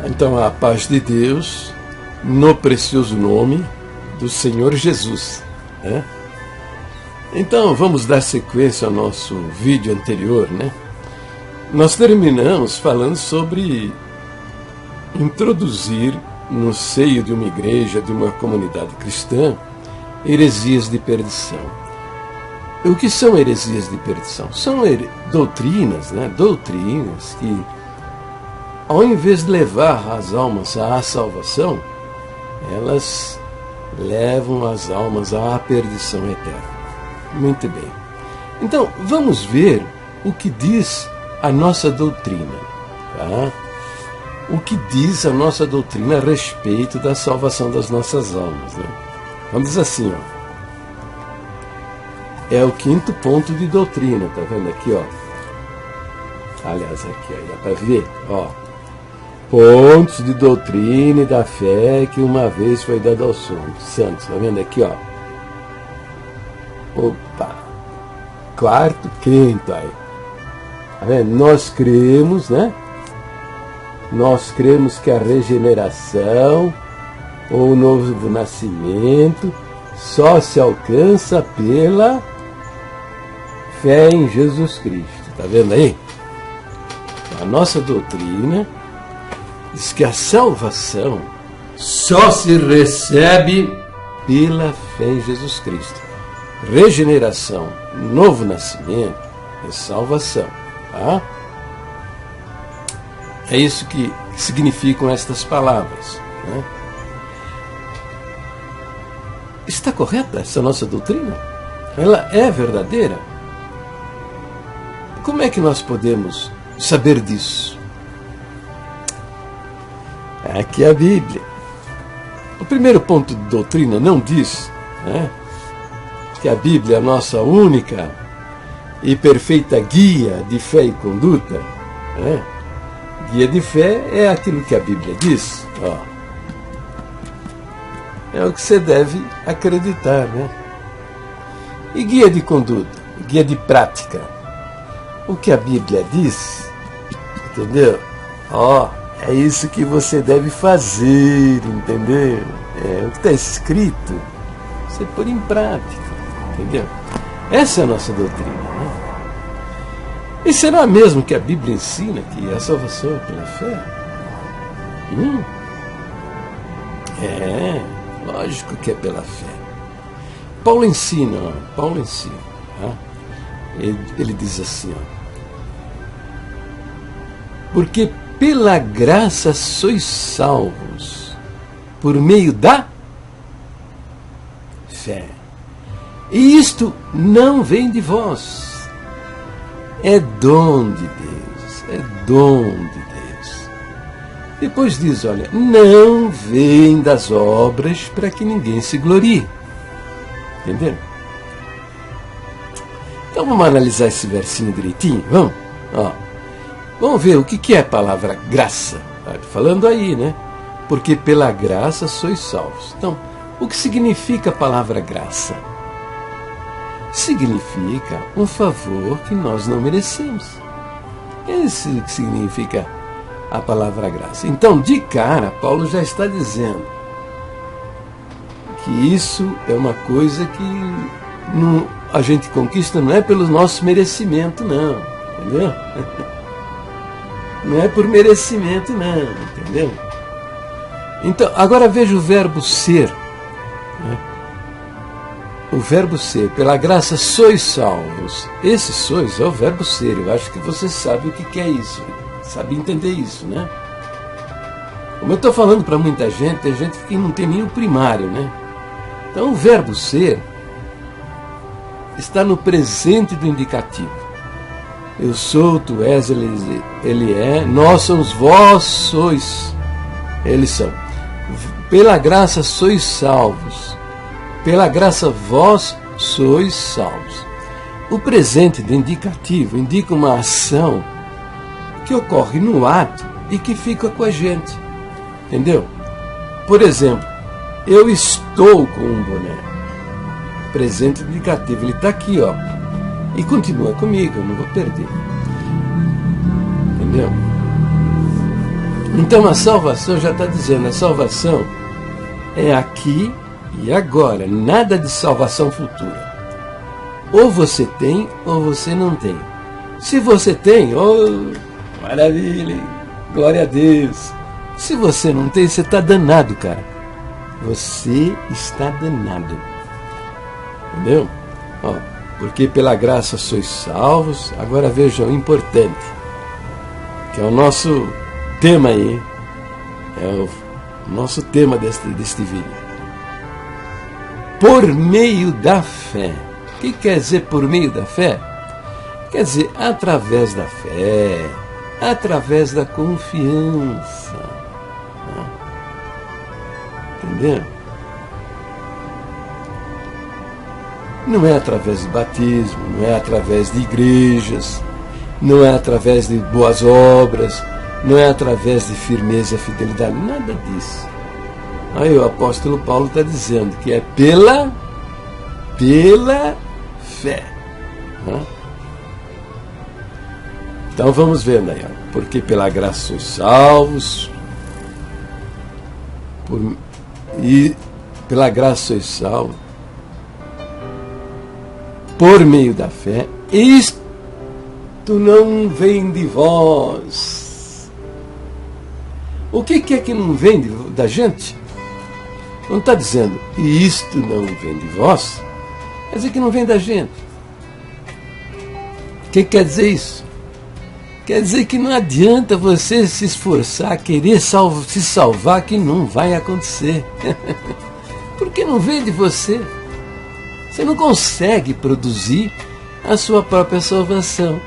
Então, a paz de Deus, no precioso nome do Senhor Jesus, né? Então, vamos dar sequência ao nosso vídeo anterior, né? Nós terminamos falando sobre introduzir no seio de uma igreja, de uma comunidade cristã, heresias de perdição. O que são heresias de perdição? São doutrinas, né? Doutrinas que, ao invés de levar as almas à salvação, elas levam as almas à perdição eterna. Muito bem. Então, vamos ver o que diz a nossa doutrina, tá? O que diz a nossa doutrina a respeito da salvação das nossas almas, né? Vamos dizer assim, ó. É o quinto ponto de doutrina, tá vendo aqui, ó? Aliás, aqui, ó, dá para ver, ó. Pontos de doutrina e da fé que uma vez foi dado aos santos, tá vendo aqui, ó? Opa! Quarto, quinto, aí. Tá vendo? Nós cremos, né? Nós cremos que a regeneração ou o novo nascimento só se alcança pela fé em Jesus Cristo. Tá vendo aí? A nossa doutrina diz que a salvação só se recebe pela fé em Jesus Cristo. Regeneração, novo nascimento é salvação, tá? É isso que significam estas palavras, né? Está correta essa nossa doutrina? Ela é verdadeira? Como é que nós podemos saber disso? Aqui é a Bíblia. O primeiro ponto de doutrina não diz, né, que a Bíblia é a nossa única e perfeita guia de fé e conduta, né? Guia de fé é aquilo que a Bíblia diz, ó. É o que você deve acreditar, né? E guia de conduta, guia de prática, o que a Bíblia diz, entendeu? Ó, é isso que você deve fazer, entendeu? É o que está escrito, você pôr em prática, entendeu? Essa é a nossa doutrina, né? E será mesmo que a Bíblia ensina que a salvação é pela fé? É, lógico que é pela fé. Paulo ensina, tá? Ele diz assim, ó, porque pela graça sois salvos, por meio da fé. E isto não vem de vós, é dom de Deus, é dom de Deus. Depois diz, olha, não vem das obras para que ninguém se glorie. Entendeu? Então vamos analisar esse versinho direitinho, vamos? Ó, vamos ver o que é a palavra graça. Tá falando aí, né? Porque pela graça sois salvos. Então, o que significa a palavra graça? Significa um favor que nós não merecemos. Esse que significa a palavra graça. Então, de cara, Paulo já está dizendo que isso é uma coisa que a gente conquista não é pelo nosso merecimento, não. Entendeu? Não é por merecimento, não. Entendeu? Então, agora veja o verbo ser, né? O verbo ser, pela graça sois salvos. Esse sois é o verbo ser. Eu acho que você sabe o que é isso. Sabe entender isso, né? Como eu estou falando para muita gente, tem gente que não tem nem o primário, né? Então o verbo ser está no presente do indicativo. Eu sou, tu és, ele é, nós somos, vós sois, eles são. Pela graça sois salvos. Pela graça vós sois salvos. O presente do indicativo indica uma ação que ocorre no ato e que fica com a gente. Entendeu? Por exemplo, eu estou com um boné. Presente indicativo, ele está aqui, ó. E continua comigo, eu não vou perder. Entendeu? Então a salvação, já está dizendo, a salvação é aqui e agora, nada de salvação futura. Ou você tem ou você não tem. Se você tem, oh, maravilha, glória a Deus. Se você não tem, você está danado, cara. Você está danado. Entendeu? Ó, porque pela graça sois salvos. Agora veja o importante, que é o nosso tema aí. É o nosso tema deste vídeo. Por meio da fé. O que quer dizer por meio da fé? Quer dizer, através da fé, através da confiança. Entendeu? Não é através de batismo, não é através de igrejas, não é através de boas obras, não é através de firmeza e fidelidade, nada disso. Aí o apóstolo Paulo está dizendo que é pela fé. Então vamos ver, né? Porque pela graça sois salvos, e pela graça sois salvos, por meio da fé. Isto não vem de vós. O que é que não vem da gente? Não está dizendo, e isto não vem de vós, quer dizer que não vem da gente. O que quer dizer isso? Quer dizer que não adianta você se esforçar, querer se salvar, que não vai acontecer. Porque não vem de você. Você não consegue produzir a sua própria salvação.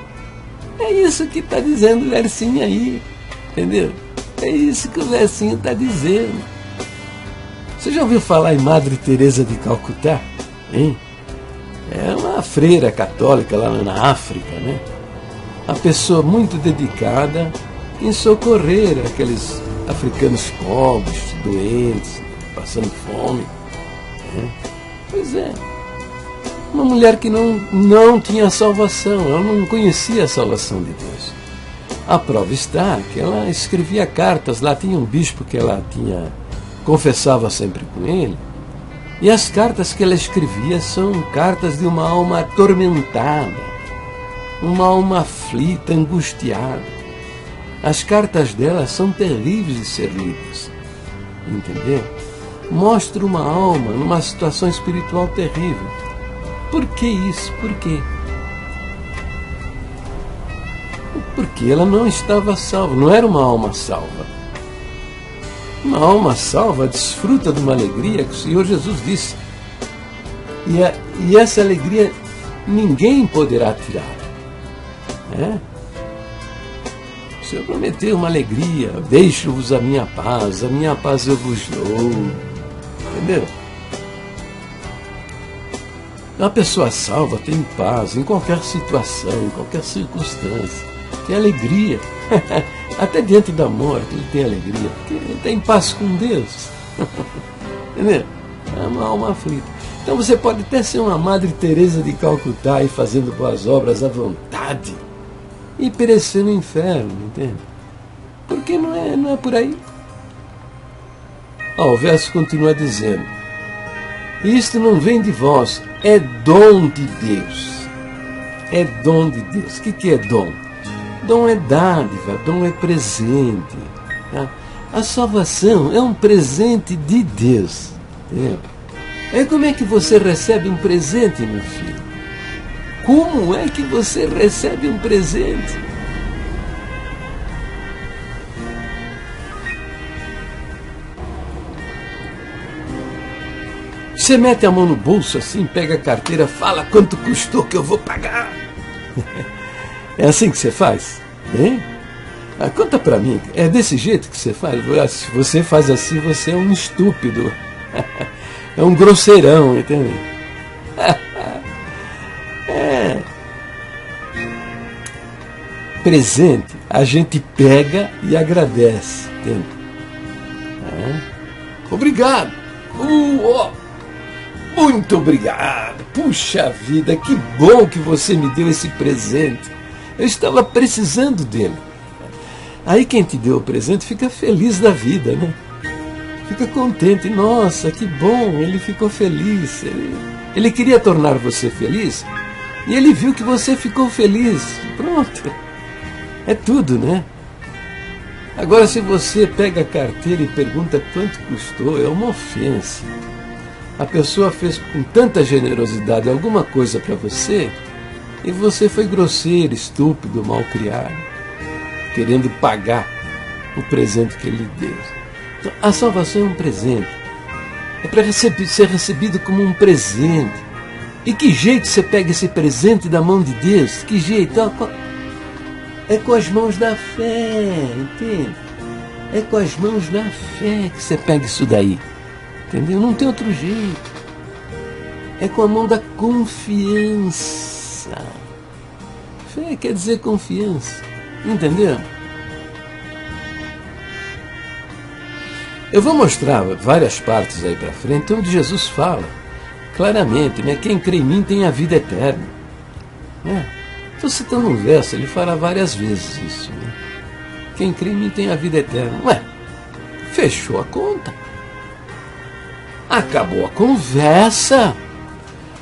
É isso que está dizendo o versinho aí. Entendeu? É isso que o versinho está dizendo. Você já ouviu falar em Madre Teresa de Calcutá? Hein? É uma freira católica lá na África, né? Uma pessoa muito dedicada em socorrer aqueles africanos pobres, doentes, passando fome. Né? Pois é. Uma mulher que não tinha salvação, ela não conhecia a salvação de Deus. A prova está que ela escrevia cartas, lá tinha um bispo que ela confessava sempre com ele, e as cartas que ela escrevia são cartas de uma alma atormentada, uma alma aflita, angustiada. As cartas dela são terríveis de ser lidas, entendeu? Mostra uma alma numa situação espiritual terrível. Por que isso? Por quê? Porque ela não estava salva, não era uma alma salva. Uma alma salva desfruta de uma alegria que o Senhor Jesus disse. E essa alegria ninguém poderá tirar. O Senhor prometeu uma alegria. Deixo-vos a minha paz eu vos dou. Entendeu? Uma pessoa salva tem paz em qualquer situação, em qualquer circunstância. Tem alegria. Até diante da morte ele tem alegria, porque ele está em paz com Deus. Entendeu? É uma alma aflita. Então você pode até ser uma Madre Teresa de Calcutá e fazendo boas obras à vontade e perecer no inferno, entende? Porque não é por aí. O verso continua dizendo: isto não vem de vós, é dom de Deus. É dom de Deus. O que é dom? Dom é dádiva, dom é presente. Tá? A salvação é um presente de Deus. Entendeu? É como é que você recebe um presente, meu filho? Como é que você recebe um presente? Você mete a mão no bolso assim, pega a carteira, fala quanto custou que eu vou pagar. É assim que você faz? Hein? Conta pra mim, é desse jeito que você faz? Se você faz assim, você é um estúpido. É um grosseirão, entende? Presente, a gente pega e agradece, entende? Obrigado! Muito obrigado! Puxa vida, que bom que você me deu esse presente! Eu estava precisando dele. Aí quem te deu o presente fica feliz da vida, né? Fica contente. Nossa, que bom, ele ficou feliz. Ele queria tornar você feliz e ele viu que você ficou feliz. Pronto. É tudo, né? Agora, se você pega a carteira e pergunta quanto custou, é uma ofensa. A pessoa fez com tanta generosidade alguma coisa para você e você foi grosseiro, estúpido, mal-criado, querendo pagar o presente que ele deu. Então, a salvação é um presente. É para ser recebido como um presente. E que jeito você pega esse presente da mão de Deus? Que jeito? É com as mãos da fé, entende? É com as mãos da fé que você pega isso daí. Entendeu? Não tem outro jeito. É com a mão da confiança. Fé quer dizer confiança. Entendeu? Eu vou mostrar várias partes aí para frente onde Jesus fala claramente, né? Quem crê em mim tem a vida eterna. Estou citando um verso, ele fala várias vezes isso. Né? Quem crê em mim tem a vida eterna. Ué, fechou a conta. Acabou a conversa.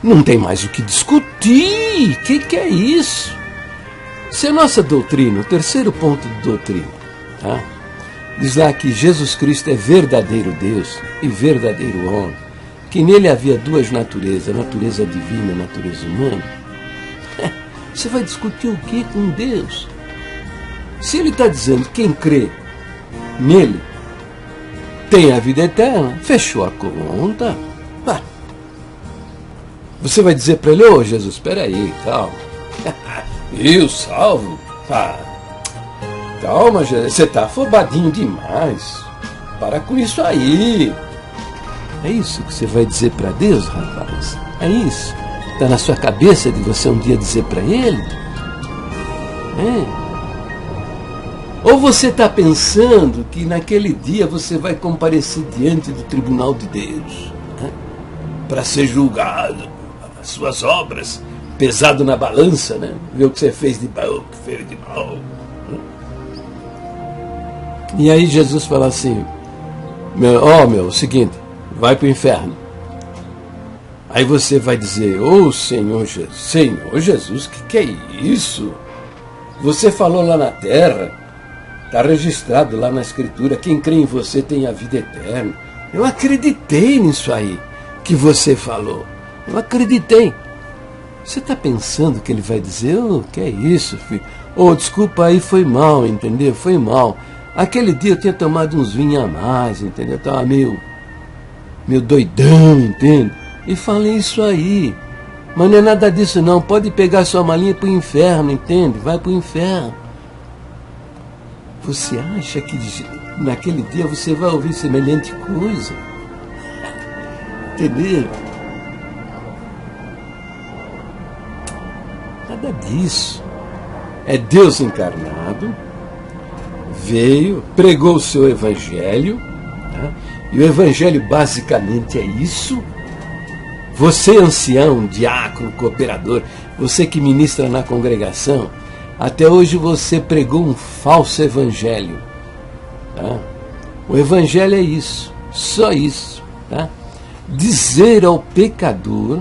Não tem mais o que discutir. O que é isso? Se a nossa doutrina, o terceiro ponto de doutrina, tá? Diz lá que Jesus Cristo é verdadeiro Deus e verdadeiro homem, que nele havia duas naturezas, a natureza divina e a natureza humana. Você vai discutir o que com Deus? Se ele está dizendo que quem crê nele tem a vida eterna, fechou a conta. Você vai dizer para ele, ô Jesus, espera aí, calma. Eu salvo? Calma, Jesus, você está afobadinho demais. Para com isso aí. É isso que você vai dizer para Deus, rapaz? É isso? Está na sua cabeça de você um dia dizer para ele? Ou você está pensando que naquele dia você vai comparecer diante do tribunal de Deus, né? Para ser julgado, as suas obras, pesado na balança, né? Ver o que você fez de bom, o que fez de mal. Né? E aí Jesus fala assim, o seguinte, vai para o inferno. Aí você vai dizer, Senhor Jesus, que é isso? Você falou lá na terra, está registrado lá na Escritura, quem crê em você tem a vida eterna. Eu acreditei nisso aí que você falou. Eu acreditei. Você está pensando que ele vai dizer, que é isso, filho? Desculpa aí, foi mal, entendeu? Foi mal. Aquele dia eu tinha tomado uns vinhos a mais, entendeu? Eu estava meio doidão, entende? E falei isso aí. Mas não é nada disso não. Pode pegar sua malinha para o inferno, entende? Vai para o inferno. Você acha que naquele dia você vai ouvir semelhante coisa? Entendeu? Nada disso. É Deus encarnado, veio, pregou o seu evangelho, tá? E o evangelho basicamente é isso. Você, ancião, diácono, cooperador, você que ministra na congregação, até hoje você pregou um falso evangelho. Tá? O evangelho é isso, só isso. Tá? Dizer ao pecador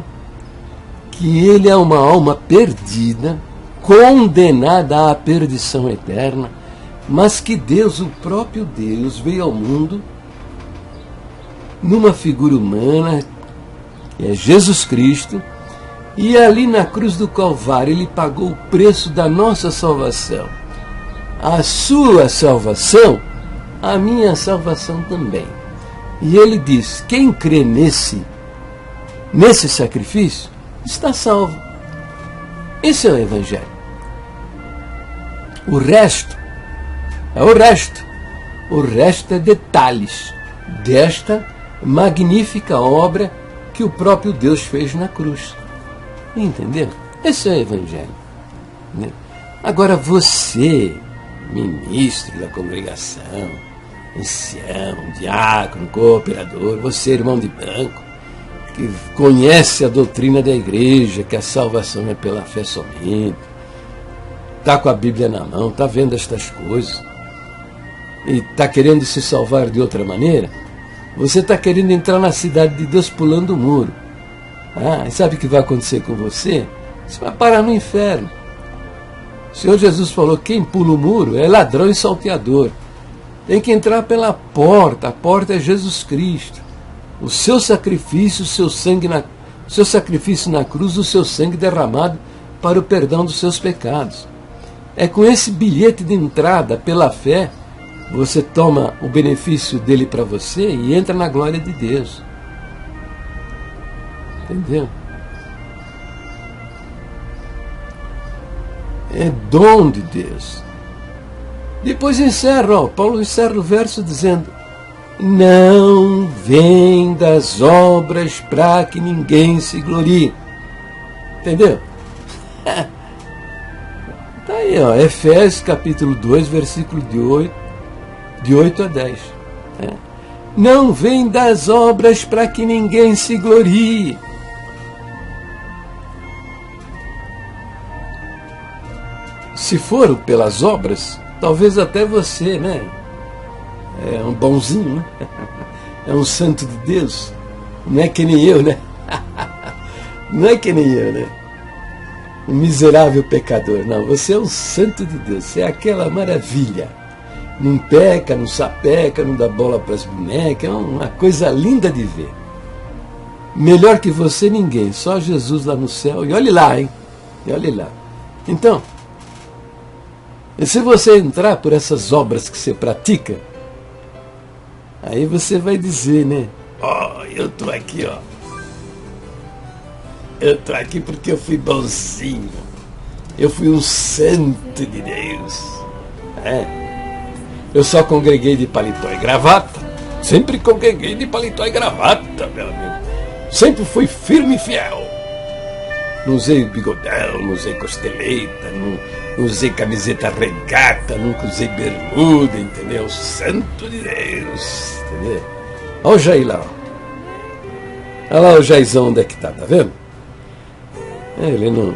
que ele é uma alma perdida, condenada à perdição eterna, mas que Deus, o próprio Deus, veio ao mundo numa figura humana, que é Jesus Cristo, e ali na cruz do Calvário ele pagou o preço da nossa salvação. A sua salvação, a minha salvação também. E ele diz, quem crê nesse sacrifício, está salvo. Esse é o Evangelho. O resto é o resto. O resto é detalhes desta magnífica obra que o próprio Deus fez na cruz. Entendeu? Esse é o Evangelho. Né? Agora você, ministro da congregação, ancião, diácono, cooperador, você, irmão de branco, que conhece a doutrina da igreja, que a salvação é pela fé somente, está com a Bíblia na mão, está vendo estas coisas. e está querendo se salvar de outra maneira, você está querendo entrar na cidade de Deus pulando o muro. E sabe o que vai acontecer com você? Você vai parar no inferno. O Senhor Jesus falou: quem pula o muro é ladrão e salteador. Tem que entrar pela porta. A porta é Jesus Cristo. O seu sacrifício, o seu sangue o seu sacrifício na cruz, o seu sangue derramado para o perdão dos seus pecados. É com esse bilhete de entrada pela fé, você toma o benefício dele para você e entra na glória de Deus. Entendeu? É dom de Deus. Depois encerra, Paulo encerra o verso dizendo: não vem das obras para que ninguém se glorie. Entendeu? Está aí, Efésios capítulo 2, versículo de 8 a 10. Não vem das obras para que ninguém se glorie. Se for pelas obras, talvez até você, né? É um bonzinho, né? É um santo de Deus. Não é que nem eu, né? Não é que nem eu, né? Um miserável pecador. Não, você é um santo de Deus. Você é aquela maravilha. Não peca, não sapeca, não dá bola para as bonecas. É uma coisa linda de ver. Melhor que você, ninguém. Só Jesus lá no céu. E olhe lá, hein? E olhe lá. Então, e se você entrar por essas obras que você pratica, aí você vai dizer, né? Eu estou aqui, Eu estou aqui porque eu fui bonzinho. Eu fui um santo de Deus. Eu só congreguei de paletó e gravata. Sempre congreguei de paletó e gravata, meu amigo. Sempre fui firme e fiel. Não usei bigodão, não usei costeleta, não usei camiseta regata, nunca usei bermuda, entendeu? Santo de Deus, entendeu? Olha o Jair lá. Olha lá o Jairzão onde é que tá vendo? Ele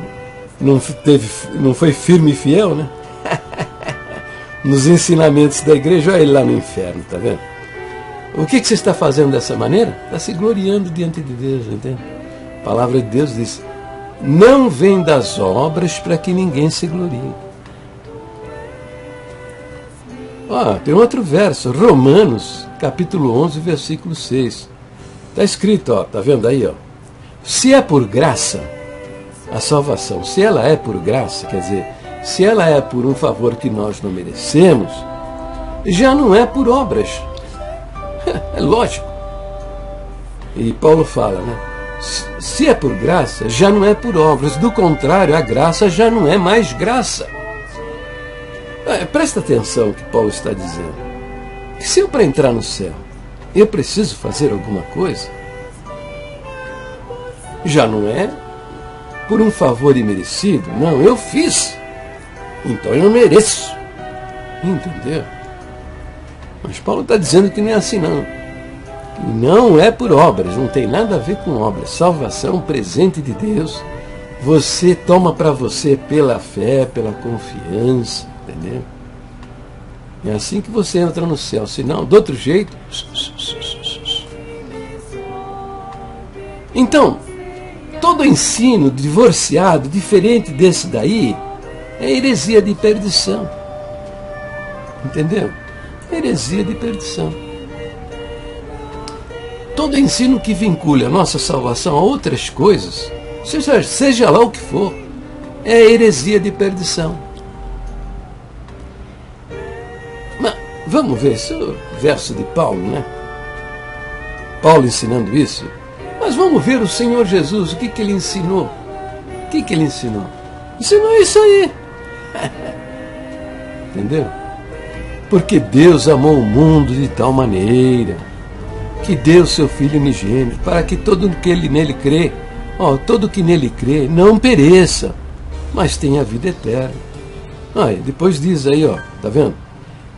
não foi firme e fiel, né? Nos ensinamentos da igreja, olha ele lá no inferno, tá vendo? O que você está fazendo dessa maneira? Está se gloriando diante de Deus, entende? A palavra de Deus diz: não vem das obras para que ninguém se glorie. Tem outro verso, Romanos, capítulo 11, versículo 6. Está escrito, tá vendo aí? Se é por graça, a salvação, se ela é por graça, quer dizer, se ela é por um favor que nós não merecemos, já não é por obras. É lógico. E Paulo fala, né? Se é por graça, já não é por obras. Do contrário, a graça já não é mais graça. Presta atenção no que Paulo está dizendo. Se eu, para entrar no céu, eu preciso fazer alguma coisa, já não é por um favor imerecido. Não, eu fiz. Então eu mereço. Entendeu? Mas Paulo está dizendo que não é assim, não. Não é por obras, não tem nada a ver com obras. Salvação, presente de Deus, você toma para você pela fé, pela confiança, entendeu? É assim que você entra no céu. Senão, do outro jeito... Então, todo ensino divorciado, diferente desse daí, é heresia de perdição. Entendeu? Heresia de perdição. Todo ensino que vincule a nossa salvação a outras coisas, seja lá o que for, é heresia de perdição. Mas vamos ver esse verso de Paulo, né? Paulo ensinando isso. Mas vamos ver o Senhor Jesus, o que ele ensinou? O que ele ensinou? Ensinou isso aí. Entendeu? Porque Deus amou o mundo de tal maneira que deu seu Filho unigênito, para que todo que nele crê, todo que nele crê, não pereça, mas tenha vida eterna. Depois diz aí, tá vendo?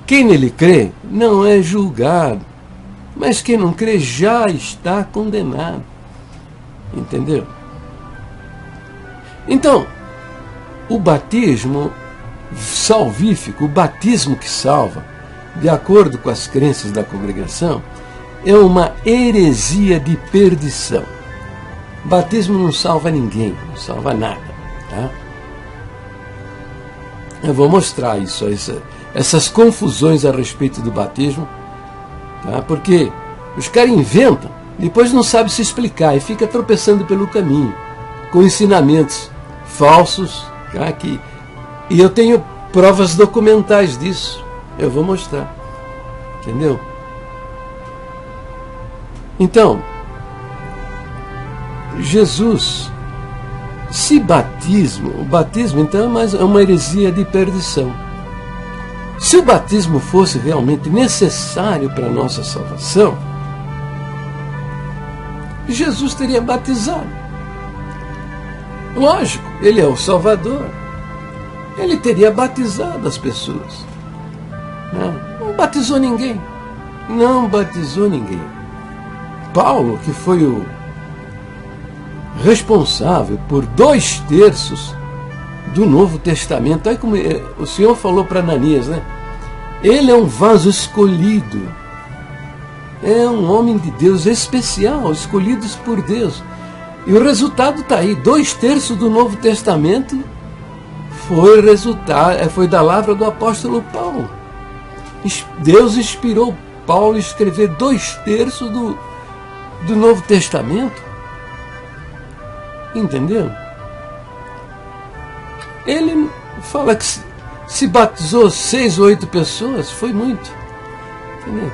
Quem nele crê não é julgado, mas quem não crê já está condenado. Entendeu? Então, o batismo salvífico, o batismo que salva, de acordo com as crenças da congregação, é uma heresia de perdição. Batismo não salva ninguém, não salva nada. Tá? Eu vou mostrar isso, essas confusões a respeito do batismo, tá? Porque os caras inventam, depois não sabem se explicar e fica tropeçando pelo caminho, com ensinamentos falsos, tá? E eu tenho provas documentais disso, eu vou mostrar, entendeu? Então, Jesus, o batismo então é uma heresia de perdição. Se o batismo fosse realmente necessário para a nossa salvação, Jesus teria batizado. Lógico, ele é o Salvador. Ele teria batizado as pessoas. Não batizou ninguém. Não batizou ninguém. Paulo, que foi o responsável por 2/3 do Novo Testamento. Aí como o Senhor falou para Ananias, né? Ele é um vaso escolhido. É um homem de Deus especial, escolhidos por Deus. E o resultado está aí. 2/3 do Novo Testamento foi da palavra do apóstolo Paulo. Deus inspirou Paulo a escrever 2/3 do Novo Testamento. Entendeu? Ele fala que se batizou 6 ou 8 pessoas, foi muito. Entendeu?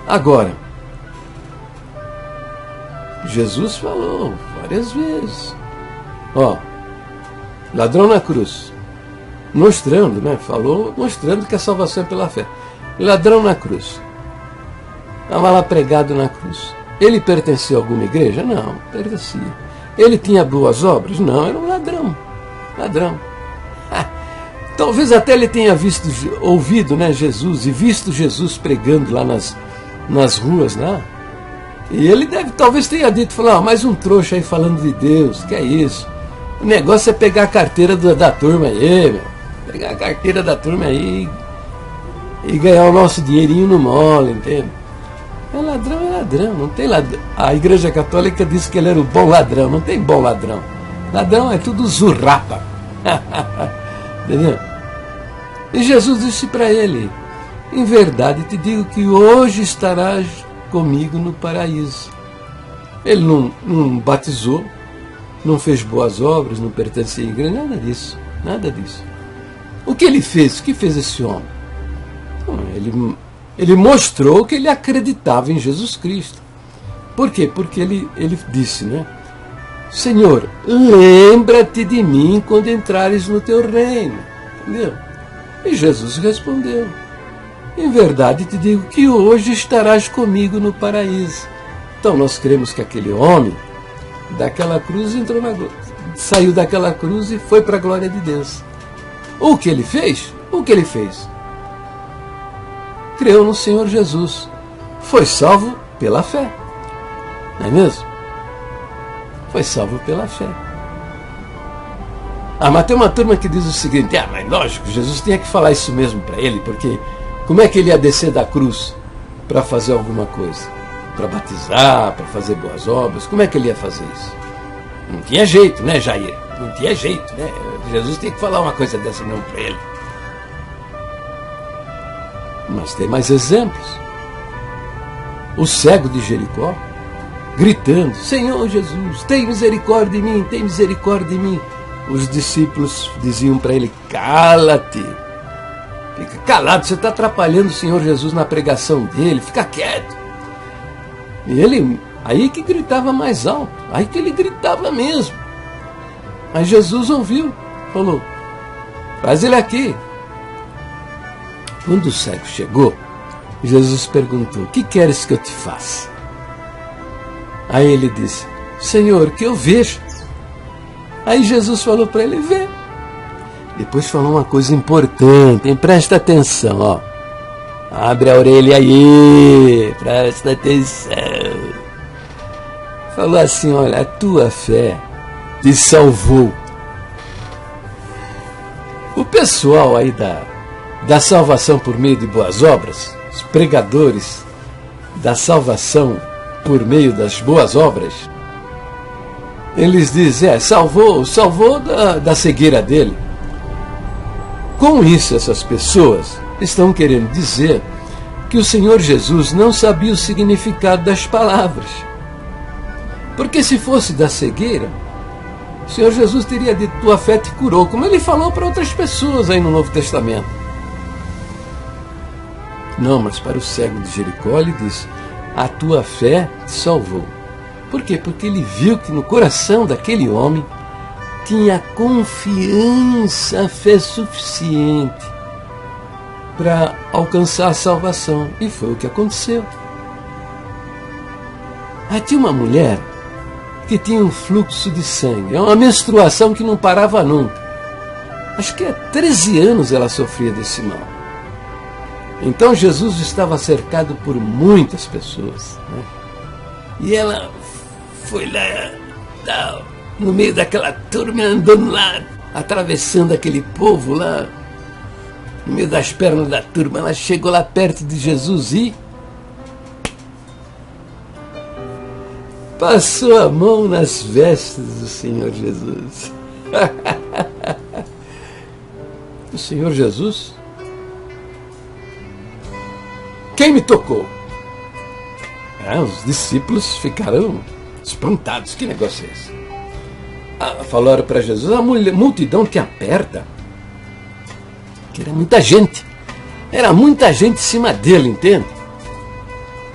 Agora, Jesus falou várias vezes. Ladrão na cruz. Mostrando, né? Falou, mostrando que a salvação é pela fé. Ladrão na cruz. Estava lá pregado na cruz. Ele pertencia a alguma igreja? Não, pertencia. Ele tinha boas obras? Não, era um ladrão. Ladrão. Talvez até ele tenha ouvido, né, Jesus, e visto Jesus pregando lá nas ruas, né? E ele talvez tenha dito, mais um trouxa aí falando de Deus, que é isso? O negócio é pegar a carteira da turma aí, meu. Pegar a carteira da turma aí e ganhar o nosso dinheirinho no mole, entende? É ladrão, não tem ladrão. A Igreja Católica disse que ele era o bom ladrão, não tem bom ladrão. Ladrão é tudo zurrapa. Entendeu? E Jesus disse para ele, em verdade te digo que hoje estarás comigo no paraíso. Ele não batizou, não fez boas obras, não pertencia à igreja, nada disso. O que ele fez? O que fez esse homem? Ele mostrou que ele acreditava em Jesus Cristo. Por quê? Porque ele disse, né? Senhor, lembra-te de mim quando entrares no teu reino. Entendeu? E Jesus respondeu, em verdade te digo que hoje estarás comigo no paraíso. Então nós cremos que aquele homem daquela cruz saiu daquela cruz e foi para a glória de Deus. O que ele fez? Creu no Senhor Jesus. Foi salvo pela fé. Não é mesmo? Foi salvo pela fé. Mas tem uma turma que diz o seguinte, mas lógico, Jesus tinha que falar isso mesmo para ele, porque como é que ele ia descer da cruz para fazer alguma coisa? Para batizar, para fazer boas obras? Como é que ele ia fazer isso? Não tinha jeito, né, Jair? Não tinha jeito, né? Jesus tem que falar uma coisa dessa não para ele. Mas tem mais exemplos. O cego de Jericó, gritando, Senhor Jesus, tem misericórdia de mim, tem misericórdia de mim. Os discípulos diziam para ele, cala-te. Fica calado, você está atrapalhando o Senhor Jesus na pregação dele, fica quieto. E ele, aí que gritava mais alto, aí que ele gritava mesmo. Mas Jesus ouviu, falou, traz ele aqui. Quando o cego chegou, Jesus perguntou, o que queres que eu te faça? Aí ele disse, Senhor, que eu veja. Aí Jesus falou para ele, vê. Depois falou uma coisa importante, hein? Presta atenção, ó. Abre a orelha aí, presta atenção. Falou assim, olha, a tua fé te salvou. O pessoal aí da salvação por meio de boas obras, os pregadores da salvação por meio das boas obras, eles dizem, salvou da cegueira dele. Com isso, essas pessoas estão querendo dizer que o Senhor Jesus não sabia o significado das palavras. Porque se fosse da cegueira, o Senhor Jesus teria dito, tua fé te curou, como ele falou para outras pessoas aí no Novo Testamento. Não, mas para o cego de Jericó ele disse, a tua fé te salvou. Por quê? Porque ele viu que no coração daquele homem tinha confiança, fé suficiente para alcançar a salvação. E foi o que aconteceu. Aí tinha uma mulher que tinha um fluxo de sangue, uma menstruação que não parava nunca. Acho que há 13 anos ela sofria desse mal. Então Jesus estava cercado por muitas pessoas, né? E ela foi lá, no meio daquela turma, andando lá, atravessando aquele povo lá, no meio das pernas da turma. Ela chegou lá perto de Jesus e passou a mão nas vestes do Senhor Jesus. O Senhor Jesus? Quem me tocou? Os discípulos ficaram espantados. Que negócio é esse? Falaram para Jesus, a multidão te aperta. Que era muita gente. Era muita gente em cima dele, entende?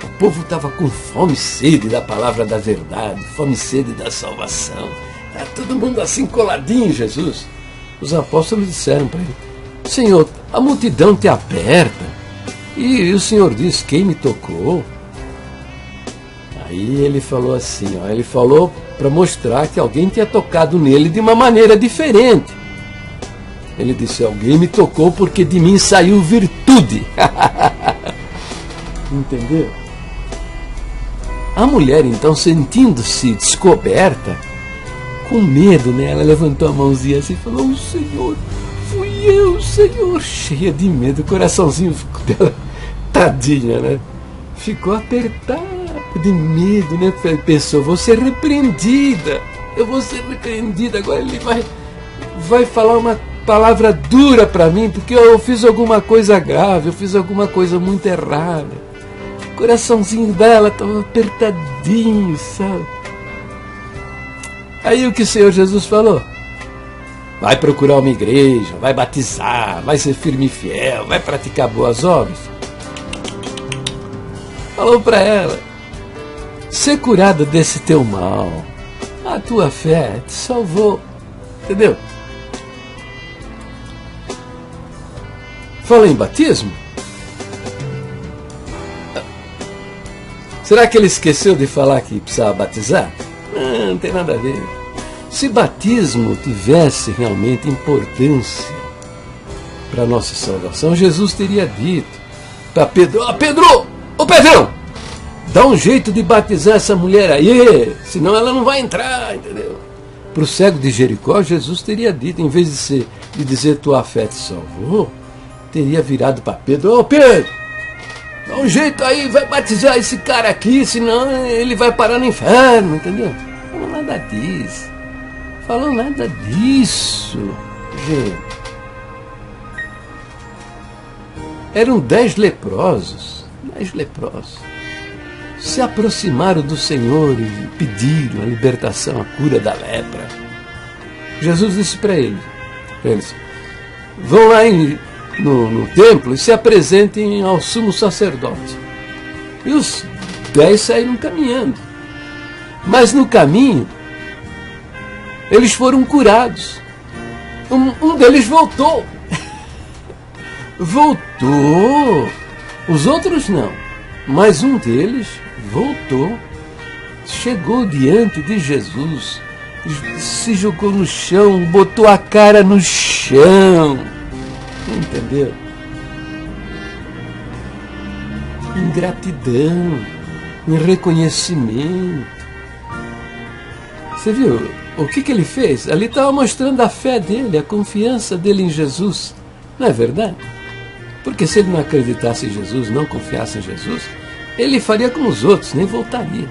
O povo estava com fome e sede da palavra da verdade, fome e sede da salvação. Está todo mundo assim coladinho em Jesus. Os apóstolos disseram para ele, Senhor, a multidão te aperta. E o Senhor diz, quem me tocou? Aí ele falou assim, ele falou para mostrar que alguém tinha tocado nele de uma maneira diferente. Ele disse, alguém me tocou porque de mim saiu virtude. Entendeu? A mulher, então, sentindo-se descoberta, com medo, né? Ela levantou a mãozinha assim e falou, o Senhor, fui eu, Senhor. Cheia de medo, o coraçãozinho dela, tadinha, né? Ficou apertado de medo, né? Pensou, vou ser repreendida. Eu vou ser repreendida. Agora ele vai falar uma palavra dura para mim, porque eu fiz alguma coisa grave, eu fiz alguma coisa muito errada. O coraçãozinho dela estava apertadinho, sabe? Aí o que o Senhor Jesus falou? Vai procurar uma igreja, vai batizar, vai ser firme e fiel, vai praticar boas obras. Falou para ela, ser curada desse teu mal, a tua fé te salvou, entendeu? Fala em batismo? Será que ele esqueceu de falar que precisava batizar? Não tem nada a ver. Se batismo tivesse realmente importância para a nossa salvação, Jesus teria dito para Pedro, ô Pedrão, dá um jeito de batizar essa mulher aí, senão ela não vai entrar, entendeu? Para o cego de Jericó, Jesus teria dito, em vez de dizer tua fé te salvou, teria virado para Pedro, ô Pedro, dá um jeito aí, vai batizar esse cara aqui, senão ele vai parar no inferno, entendeu? Falou nada disso. Falou nada disso, gente. Eram 10 leprosos. 10 leprosos. Se aproximaram do Senhor e pediram a libertação, a cura da lepra. Jesus disse para eles, vão lá no templo e se apresentem ao sumo sacerdote. E os 10 saíram caminhando. Mas no caminho, eles foram curados. Um deles voltou. Voltou. Os outros não. Mas um deles voltou. Chegou diante de Jesus. Se jogou no chão, botou a cara no chão. Entendeu? Em gratidão, em reconhecimento. Você viu o que ele fez? Ali estava mostrando a fé dele, a confiança dele em Jesus. Não é verdade? Porque se ele não acreditasse em Jesus, não confiasse em Jesus, ele faria como os outros, nem voltaria.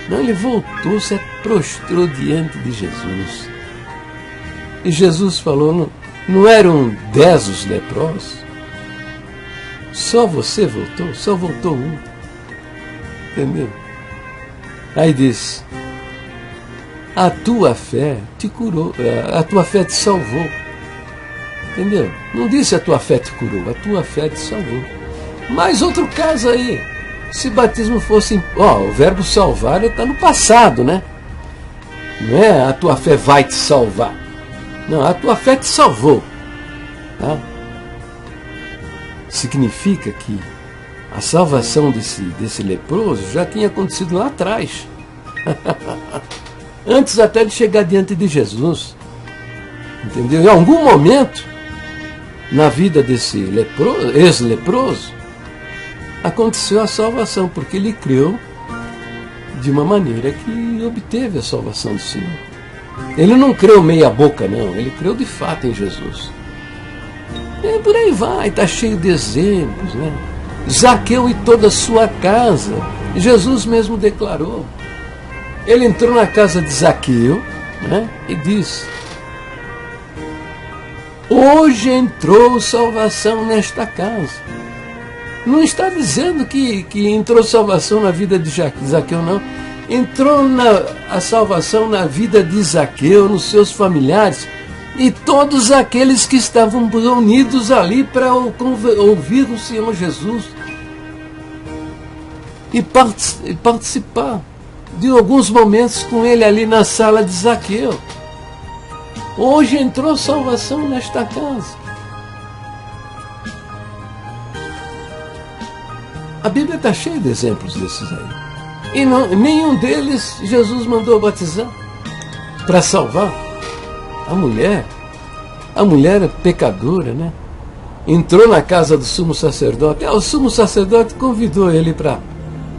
Não, ele voltou, se prostrou diante de Jesus. E Jesus falou, não eram 10 os leprosos? Só você voltou? Só voltou um. Entendeu? Aí diz, a tua fé te curou, a tua fé te salvou. Entendeu? Não disse a tua fé te curou, a tua fé te salvou. Mas outro caso aí, se batismo fosse... o verbo salvar está no passado, né? Não é a tua fé vai te salvar. Não, a tua fé te salvou. Tá? Significa que a salvação desse leproso já tinha acontecido lá atrás. Antes até de chegar diante de Jesus. Entendeu? Em algum momento, na vida desse ex-leproso, aconteceu a salvação, porque ele creu de uma maneira que obteve a salvação do Senhor. Ele não creu meia boca, não. Ele creu de fato em Jesus. E por aí vai, está cheio de exemplos, né? Zaqueu e toda a sua casa. Jesus mesmo declarou. Ele entrou na casa de Zaqueu, né, e disse, hoje entrou salvação nesta casa. Não está dizendo que entrou salvação na vida de Zaqueu, não. Entrou a salvação na vida de Zaqueu, nos seus familiares e todos aqueles que estavam unidos ali para ouvir o Senhor Jesus e participar de alguns momentos com ele ali na sala de Zaqueu. Hoje entrou salvação nesta casa. A Bíblia está cheia de exemplos desses aí. E nenhum deles Jesus mandou batizar para salvar. A mulher é pecadora, né? Entrou na casa do sumo sacerdote. O sumo sacerdote convidou ele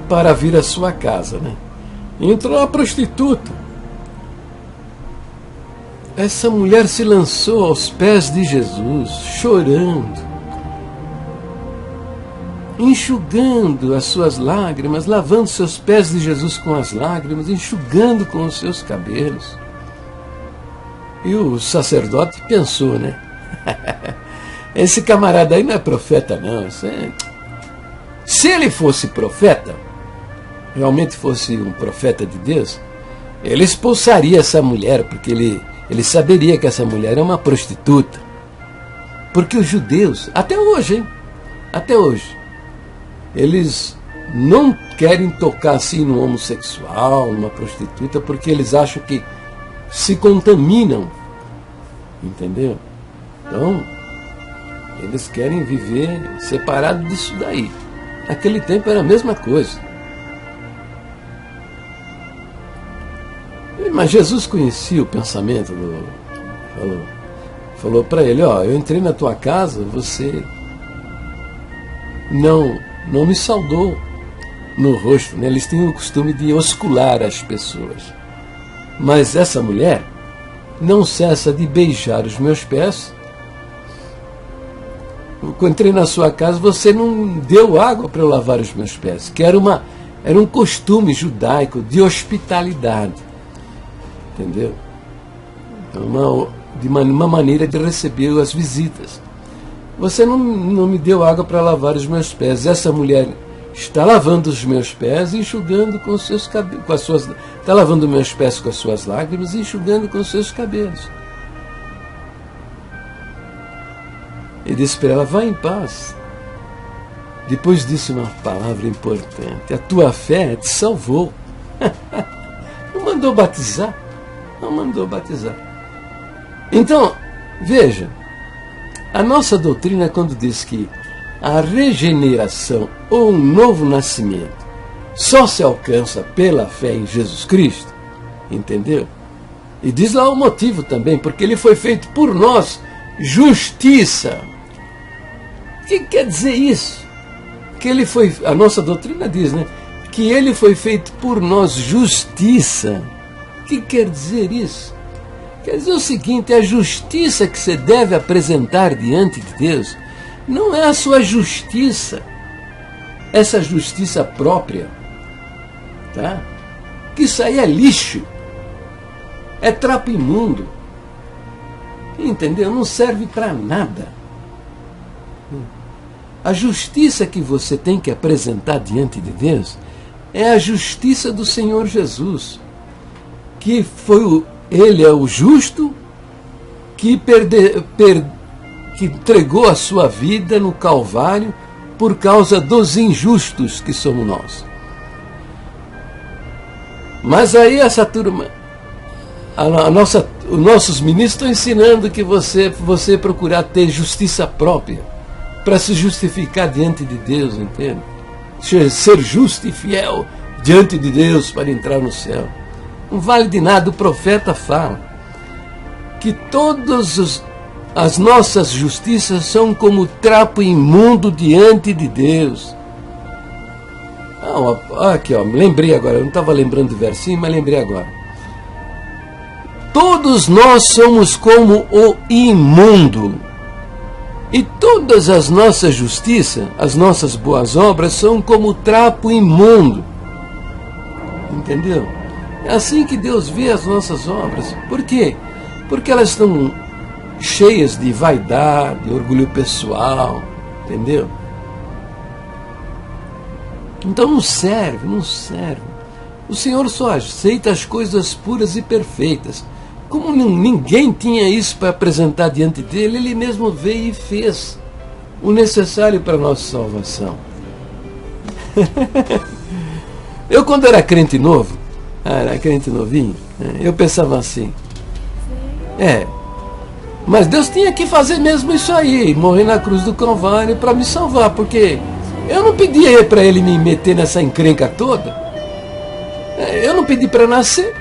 para vir à sua casa, né? Entrou a prostituta. Essa mulher se lançou aos pés de Jesus, chorando, enxugando as suas lágrimas, lavando seus pés de Jesus com as lágrimas, enxugando com os seus cabelos. E o sacerdote pensou, né? Esse camarada aí não é profeta, não. Se ele fosse profeta, realmente fosse um profeta de Deus, ele expulsaria essa mulher, porque ele saberia que essa mulher é uma prostituta. Porque os judeus, até hoje, eles não querem tocar assim no homossexual, numa prostituta, porque eles acham que se contaminam. Entendeu? Então, eles querem viver separado disso daí. Naquele tempo era a mesma coisa. Mas Jesus conhecia o pensamento falou para ele, eu entrei na tua casa, você não me saudou no rosto, né? Eles tinham o costume de oscular as pessoas. Mas essa mulher não cessa de beijar os meus pés. Quando entrei na sua casa, você não deu água para eu lavar os meus pés, que era um costume judaico de hospitalidade. Entendeu? Uma maneira de receber as visitas. Você não me deu água para lavar os meus pés. Essa mulher está lavando os meus pés e enxugando com seus cabelos. Está lavando meus pés com as suas lágrimas e enxugando com os seus cabelos. Ele disse para ela, vá em paz. Depois disse uma palavra importante. A tua fé te salvou. Não mandou batizar. Não mandou batizar. Então, veja, a nossa doutrina, quando diz que a regeneração ou um novo nascimento só se alcança pela fé em Jesus Cristo, entendeu? E diz lá o motivo também, porque ele foi feito por nós justiça. O que quer dizer isso? Que ele foi, a nossa doutrina diz, né, que ele foi feito por nós justiça. O que quer dizer isso? Quer dizer o seguinte, a justiça que você deve apresentar diante de Deus Não é a sua justiça, essa justiça própria, tá? Que isso aí é lixo, é trapo imundo, entendeu? Não serve para nada. A justiça que você tem que apresentar diante de Deus é a justiça do Senhor Jesus, que Ele é o justo que entregou a sua vida no Calvário por causa dos injustos que somos nós. Mas aí essa turma, os nossos ministros estão ensinando que você procurar ter justiça própria para se justificar diante de Deus, entende? Ser justo e fiel diante de Deus para entrar no céu. Não vale de nada. O profeta fala que todas as nossas justiças são como trapo imundo diante de Deus. Aqui, ó, lembrei agora, eu não estava lembrando do versinho, mas lembrei agora. Todos nós somos como o imundo. E todas as nossas justiças, as nossas boas obras, são como trapo imundo. Entendeu? É assim que Deus vê as nossas obras. Por quê? Porque elas estão cheias de vaidade, orgulho pessoal, entendeu? Então não serve. O Senhor só aceita as coisas puras e perfeitas. Como ninguém tinha isso para apresentar diante dele, ele mesmo veio e fez o necessário para a nossa salvação. Eu, quando era crente novo, era crente novinho, eu pensava assim, mas Deus tinha que fazer mesmo isso aí, morrer na cruz do Calvário para me salvar, porque eu não pedi para ele me meter nessa encrenca toda. Eu não pedi para nascer.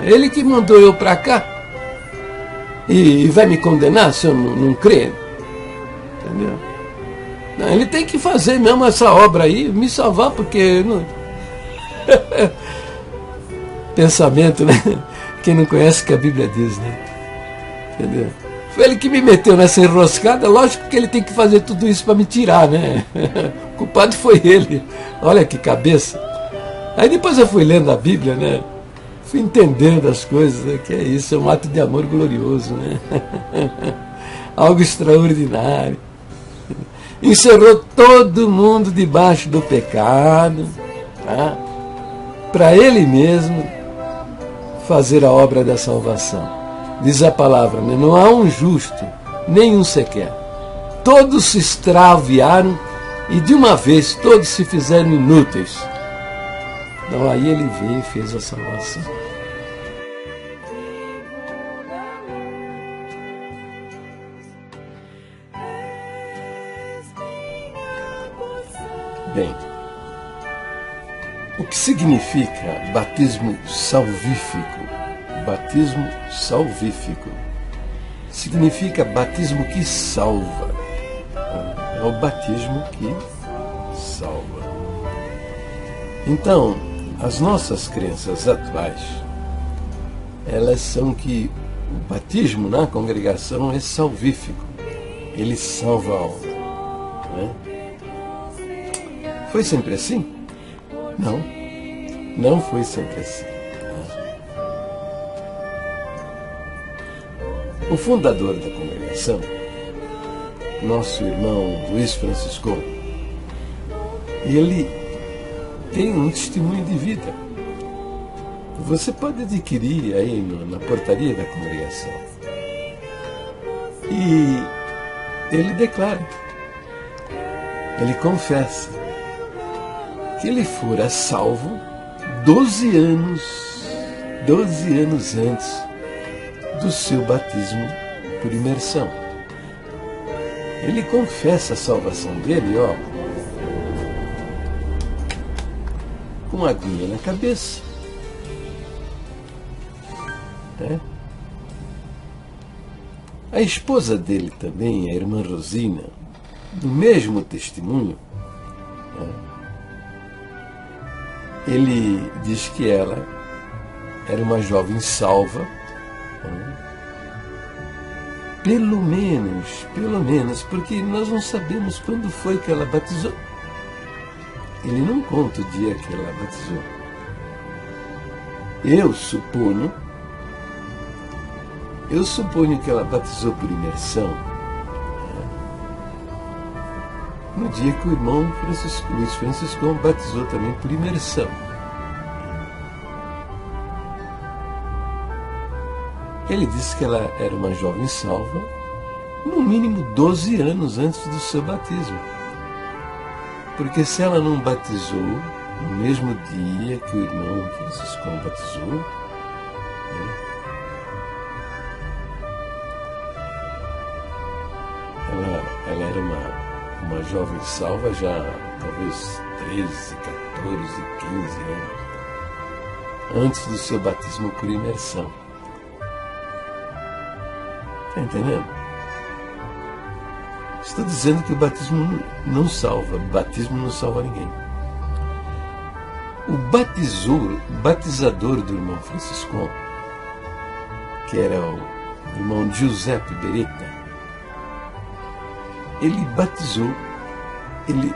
Ele que mandou eu para cá e vai me condenar se eu não crer. Entendeu? Não, ele tem que fazer mesmo essa obra aí, me salvar, porque não... Pensamento, né? Quem não conhece o que a Bíblia diz, né? Entendeu? Foi ele que me meteu nessa enroscada, lógico que ele tem que fazer tudo isso para me tirar, né? O culpado foi ele. Olha que cabeça. Aí depois eu fui lendo a Bíblia, né? Fui entendendo as coisas, né? Que é isso, é um ato de amor glorioso, né? Algo extraordinário. Encerrou todo mundo debaixo do pecado, tá? Para ele mesmo fazer a obra da salvação. Diz a palavra, né? Não há um justo, nenhum sequer. Todos se extraviaram e de uma vez todos se fizeram inúteis. Então aí ele veio e fez a salvação. Bem, o que significa batismo salvífico? Batismo salvífico significa batismo que salva. É o batismo que salva. Então, as nossas crenças atuais, elas são que o batismo na congregação é salvífico. Ele salva a alma. Né? Foi sempre assim? Não foi sempre assim. O fundador da congregação, nosso irmão Luiz Francisco, ele tem um testemunho de vida. Você pode adquirir aí na portaria da congregação. E ele declara, ele confessa que ele fora salvo 12 anos antes do seu batismo por imersão. Ele confessa a salvação dele, ó, com uma aguinha na cabeça. A esposa dele também, a irmã Rosina, do mesmo testemunho, ele diz que ela era uma jovem salva, pelo menos, porque nós não sabemos quando foi que ela batizou. Ele não conta o dia que ela batizou. Eu suponho que ela batizou por imersão, no dia que o irmão Luiz Franciscão batizou também por imersão. Ele disse que ela era uma jovem salva, no mínimo 12 anos antes do seu batismo. Porque se ela não batizou no mesmo dia que o irmão Franciscão batizou, ela era uma jovem salva já talvez 13, 14, 15 anos antes do seu batismo por imersão. Está entendendo? Estou dizendo que o batismo não salva. O batismo não salva ninguém. O batizador do irmão Franciscão, que era o irmão Giuseppe Beretta, ele batizou, ele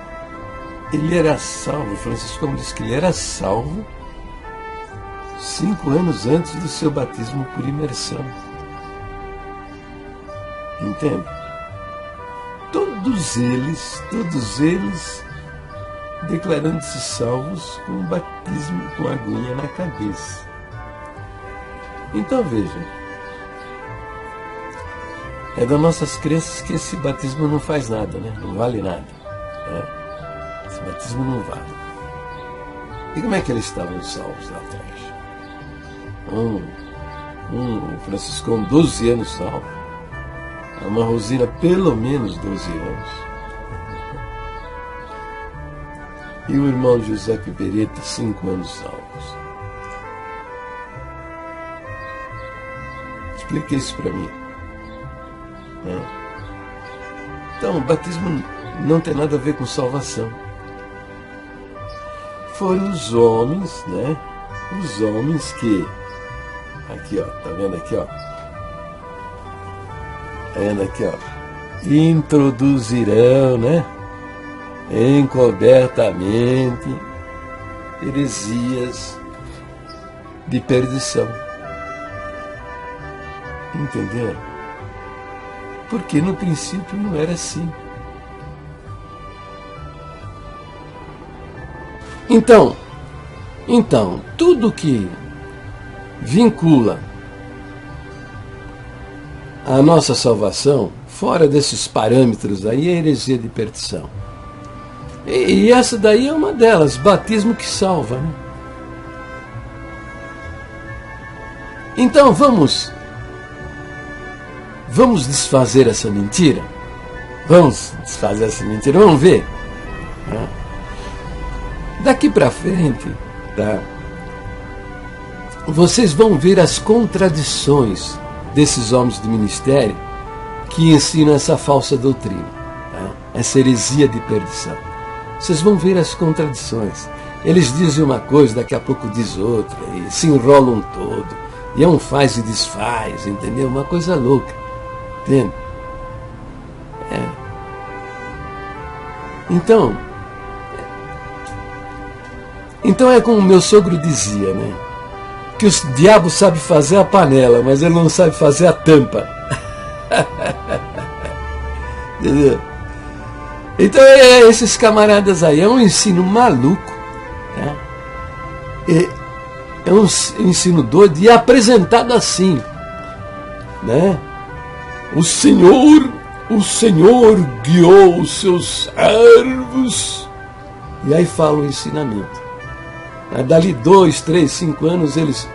era salvo. O Franciscão disse que ele era salvo 5 anos antes do seu batismo por imersão. Entende? Todos eles declarando-se salvos com o batismo com a aguinha na cabeça. Então veja, é das nossas crenças que esse batismo não faz nada, né? Não vale nada. Né? Esse batismo não vale. E como é que eles estavam salvos lá atrás? O Franciscão 12 anos salvo. A Irmã Rosina, pelo menos 12 anos. E o irmão Giuseppe Beretta, 5 anos salvos. Explique isso para mim. Então, o batismo não tem nada a ver com salvação. Foram os homens, né? Os homens que... Aqui, ó. Tá vendo aqui, ó? Aqui, ó, introduzirão, né, encobertamente heresias de perdição. Entenderam? Porque no princípio não era assim. Então, tudo que vincula a nossa salvação, fora desses parâmetros aí, é heresia de perdição. E essa daí é uma delas, batismo que salva, né? Então vamos desfazer essa mentira? Vamos desfazer essa mentira, vamos ver. Daqui para frente, tá? Vocês vão ver as contradições desses homens do ministério que ensinam essa falsa doutrina, tá? Essa heresia de perdição. Vocês vão ver as contradições. Eles dizem uma coisa, daqui a pouco diz outra, e se enrolam todo, e é um faz e desfaz, entendeu? Uma coisa louca, entende? Então é como o meu sogro dizia, né? Que o diabo sabe fazer a panela, mas ele não sabe fazer a tampa. Entendeu? Então esses camaradas aí, é um ensino maluco, né? É um ensino doido e apresentado assim, né? O Senhor guiou os seus servos. E aí fala o ensinamento. Dali 2, 3, 5 anos eles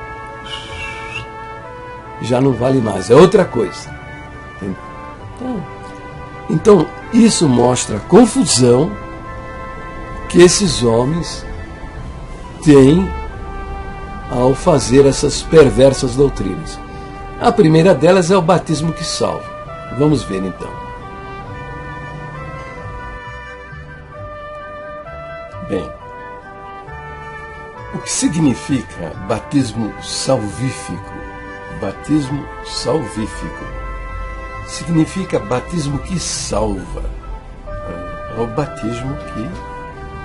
já não vale mais, é outra coisa. Então isso mostra a confusão que esses homens têm ao fazer essas perversas doutrinas. A primeira delas é o batismo que salva. Vamos ver então. Bem, o que significa batismo salvífico? Batismo salvífico significa batismo que salva. É o batismo que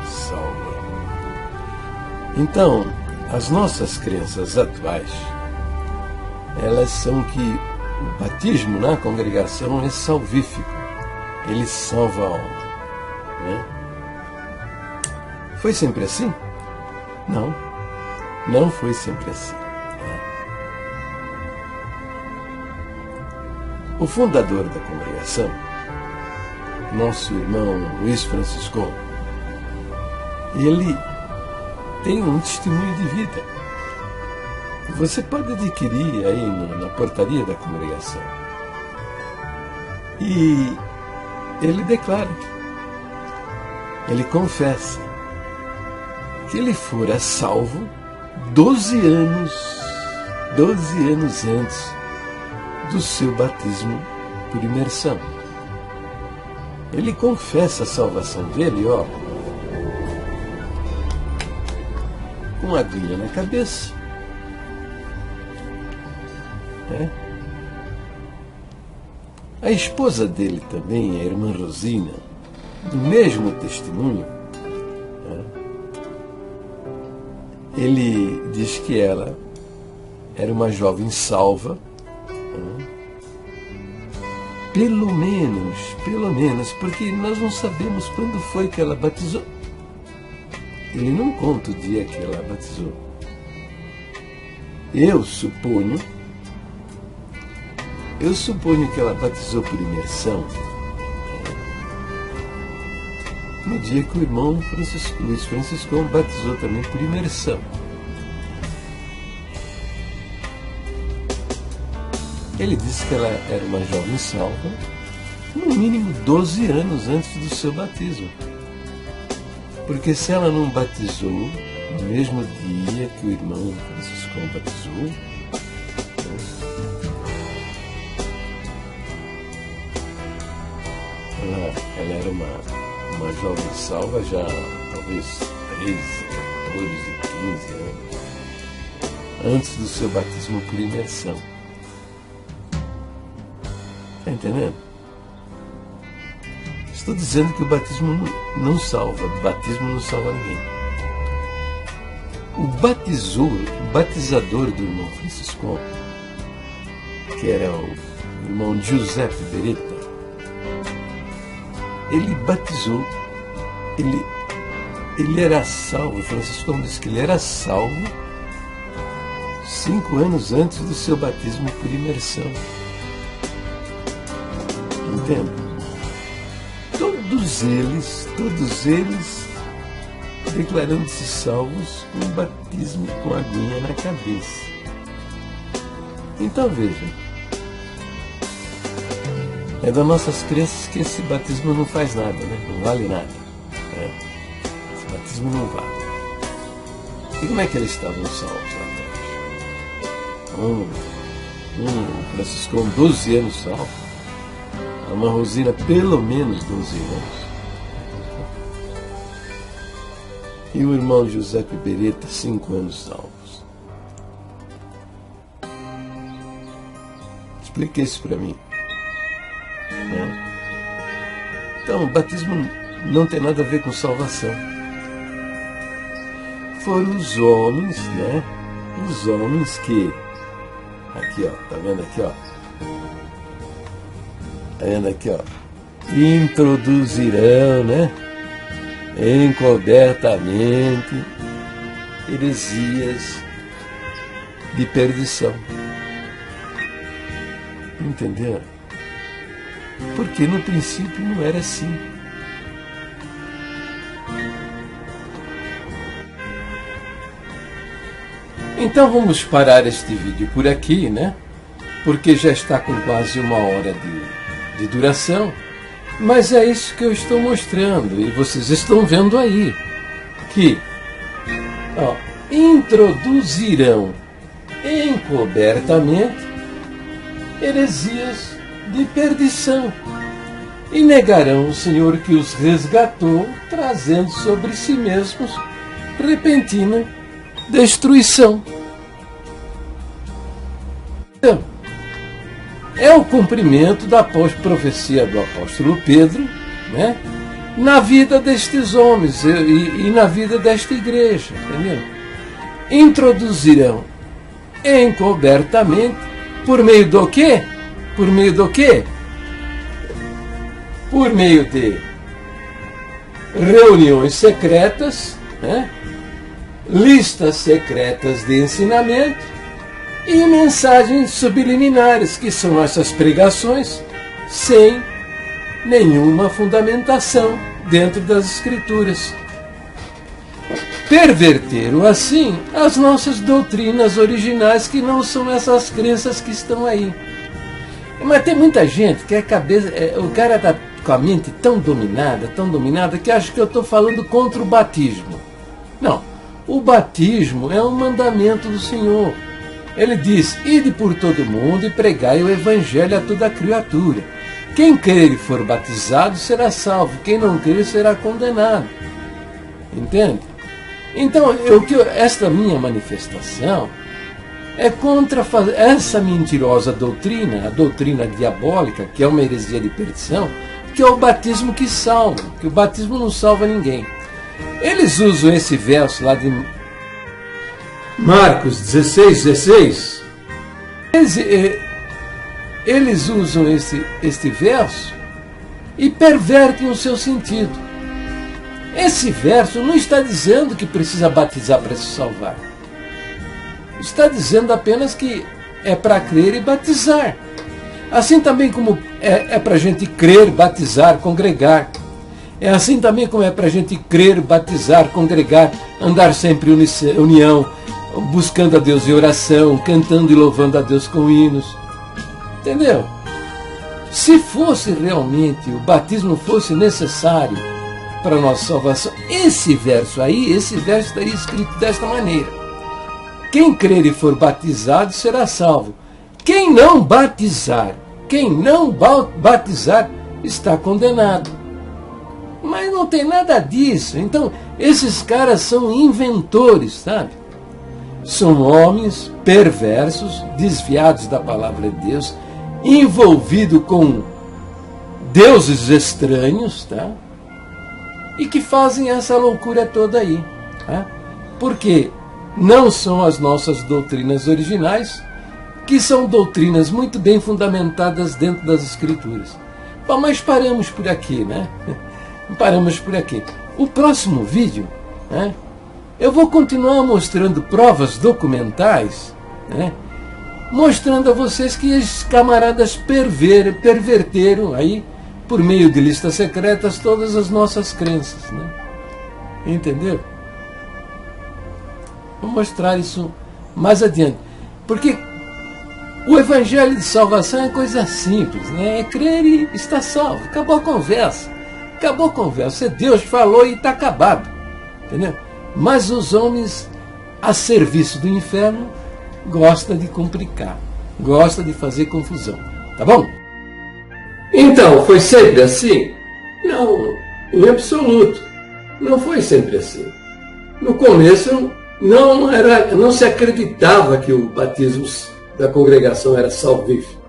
salva. Então, as nossas crenças atuais, elas são que o batismo na congregação é salvífico. Ele salva a alma. Né? Foi sempre assim? Não. Não foi sempre assim. O fundador da congregação, nosso irmão Luiz Francisco, ele tem um testemunho de vida. Você pode adquirir aí na portaria da congregação. E ele declara, ele confessa que ele fora salvo 12 anos antes do seu batismo por imersão. Ele confessa a salvação dele, ó, com a aguinha na cabeça. É. A esposa dele também, a irmã Rosina, do mesmo testemunho, ele diz que ela era uma jovem salva, pelo menos, porque nós não sabemos quando foi que ela batizou. Ele não conta o dia que ela batizou. Eu suponho que ela batizou por imersão no dia que o irmão Luiz Francisco batizou também por imersão. Ele disse que ela era uma jovem salva, no mínimo 12 anos antes do seu batismo. Porque se ela não batizou no mesmo dia que o irmão Francisco batizou, ela era uma jovem salva já talvez 13, 14, 15 anos antes do seu batismo por imersão. Está entendendo? Estou dizendo que o batismo não salva, o batismo não salva ninguém. O batizador do irmão Francisco, que era o irmão Giuseppe Beretta, ele batizou, ele era salvo, Francisco disse que ele era salvo 5 anos antes do seu batismo por imersão. Entende? Todos eles declarando-se salvos com o batismo com a aguinha na cabeça. Então veja, é das nossas crenças que esse batismo não faz nada, né? Não vale nada. Né? Esse batismo não vale. E como é que eles estavam salvos lá atrás? O Francisco 12 anos salvo, a irmã Rosina pelo menos 12 anos. E o irmão Giuseppe Beretta 5 anos salvos. Explique isso para mim. Então, o batismo não tem nada a ver com salvação. Foram os homens, né? Os homens que... Aqui, ó. Tá vendo aqui, ó? Tá vendo aqui, ó? Introduzirão, né? Encobertamente heresias de perdição. Entenderam? Porque no princípio não era assim. Então vamos parar este vídeo por aqui, né? Porque já está com quase 1 hora de duração. Mas é isso que eu estou mostrando. E vocês estão vendo aí. Que introduzirão encobertamente heresias de perdição, e negarão o Senhor que os resgatou, trazendo sobre si mesmos repentina destruição. Então, é o cumprimento da profecia do apóstolo Pedro, né, na vida destes homens e na vida desta igreja, entendeu? Introduzirão encobertamente, por meio do quê? Por meio do quê? Por meio de reuniões secretas, né, listas secretas de ensinamento e mensagens subliminares, que são essas pregações sem nenhuma fundamentação dentro das Escrituras. Perverteram assim as nossas doutrinas originais, que não são essas crenças que estão aí. Mas tem muita gente que o cara está com a mente tão dominada, que acha que eu estou falando contra o batismo. Não, o batismo é um mandamento do Senhor. Ele diz: ide por todo mundo e pregai o evangelho a toda criatura. Quem crer e for batizado será salvo, quem não crer será condenado. Entende? Então, esta minha manifestação é contra essa mentirosa doutrina, a doutrina diabólica, que é uma heresia de perdição, que é o batismo que salva, que o batismo não salva ninguém. Eles usam esse verso lá de Marcos 16. Eles usam este verso e pervertem o seu sentido. Esse verso não está dizendo que precisa batizar para se salvar. Está dizendo apenas que é para crer e batizar. Assim também como é para a gente crer, batizar, congregar. É assim também como é para a gente crer, batizar, congregar, andar sempre em união, buscando a Deus em oração, cantando e louvando a Deus com hinos. Entendeu? Se fosse realmente, o batismo fosse necessário para a nossa salvação, esse verso estaria escrito desta maneira: quem crer e for batizado será salvo. Quem não batizar está condenado. Mas não tem nada disso. Então, esses caras são inventores, sabe? São homens perversos, desviados da palavra de Deus, envolvidos com deuses estranhos, tá? E que fazem essa loucura toda aí, tá? Porque não são as nossas doutrinas originais, que são doutrinas muito bem fundamentadas dentro das Escrituras. Bom, mas paramos por aqui, né? Paramos por aqui. O próximo vídeo, né, eu vou continuar mostrando provas documentais, né, mostrando a vocês que esses camaradas perverteram aí, por meio de listas secretas, todas as nossas crenças, né? Entendeu? Vou mostrar isso mais adiante. Porque o evangelho de salvação é coisa simples, né? É crer e está salvo. Acabou a conversa. Acabou a conversa. Deus falou e está acabado. Entendeu? Mas os homens, a serviço do inferno, gostam de complicar. Gostam de fazer confusão. Tá bom? Então, foi sempre assim? Não, em absoluto. Não foi sempre assim. No começo, não se acreditava que o batismo da congregação era salvífico.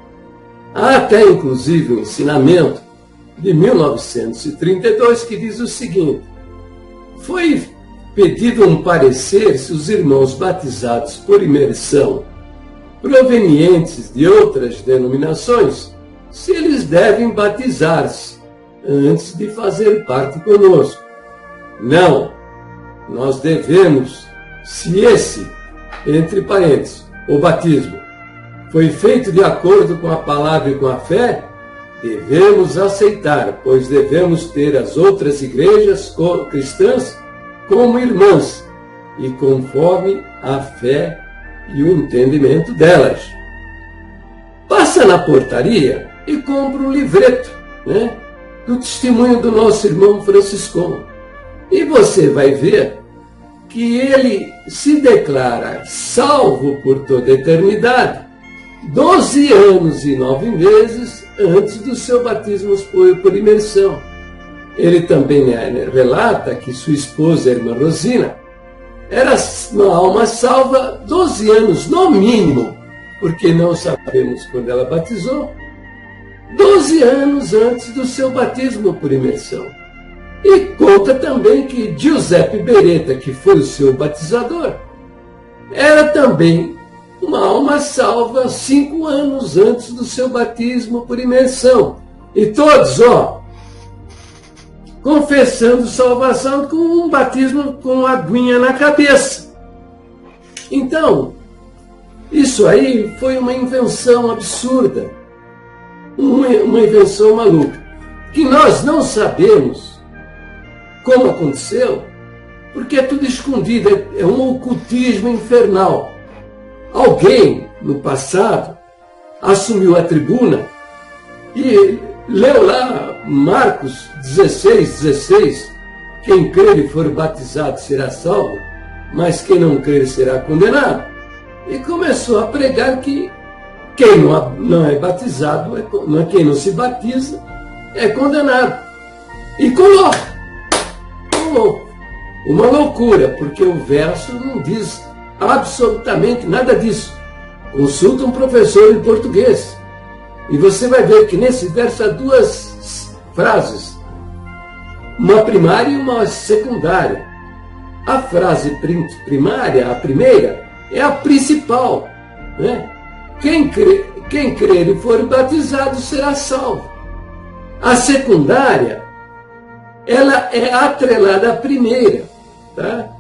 Há até, inclusive, um ensinamento de 1932 que diz o seguinte: foi pedido um parecer se os irmãos batizados por imersão, provenientes de outras denominações, se eles devem batizar-se antes de fazer parte conosco. Não, nós devemos, se esse, entre parênteses, o batismo, foi feito de acordo com a palavra e com a fé, devemos aceitar, pois devemos ter as outras igrejas cristãs como irmãs e conforme a fé e o entendimento delas. Passa na portaria e compra um livreto, né, do testemunho do nosso irmão franciscano. E você vai ver que ele se declara salvo por toda a eternidade 12 anos e 9 meses antes do seu batismo por imersão. Ele também relata que sua esposa, a irmã Rosina, era uma alma salva 12 anos, no mínimo, porque não sabemos quando ela batizou, 12 anos antes do seu batismo por imersão. E conta também que Giuseppe Beretta, que foi o seu batizador, era também uma alma salva 5 anos antes do seu batismo por imersão. E todos, confessando salvação com um batismo com aguinha na cabeça. Então, isso aí foi uma invenção absurda, uma invenção maluca, que nós não sabemos como aconteceu, porque é tudo escondido, é um ocultismo infernal. Alguém, no passado, assumiu a tribuna e leu lá Marcos 16:16, quem crer e for batizado será salvo, mas quem não crer será condenado. E começou a pregar que quem não é batizado, quem não se batiza, é condenado. E colou. Uma loucura, porque o verso não diz absolutamente nada disso. Consulta um professor em português. E você vai ver que nesse verso há 2 frases, uma primária e uma secundária. A frase primária, a primeira, é a principal, né? Quem crer e for batizado será salvo. A secundária, ela é atrelada à primeira, tá?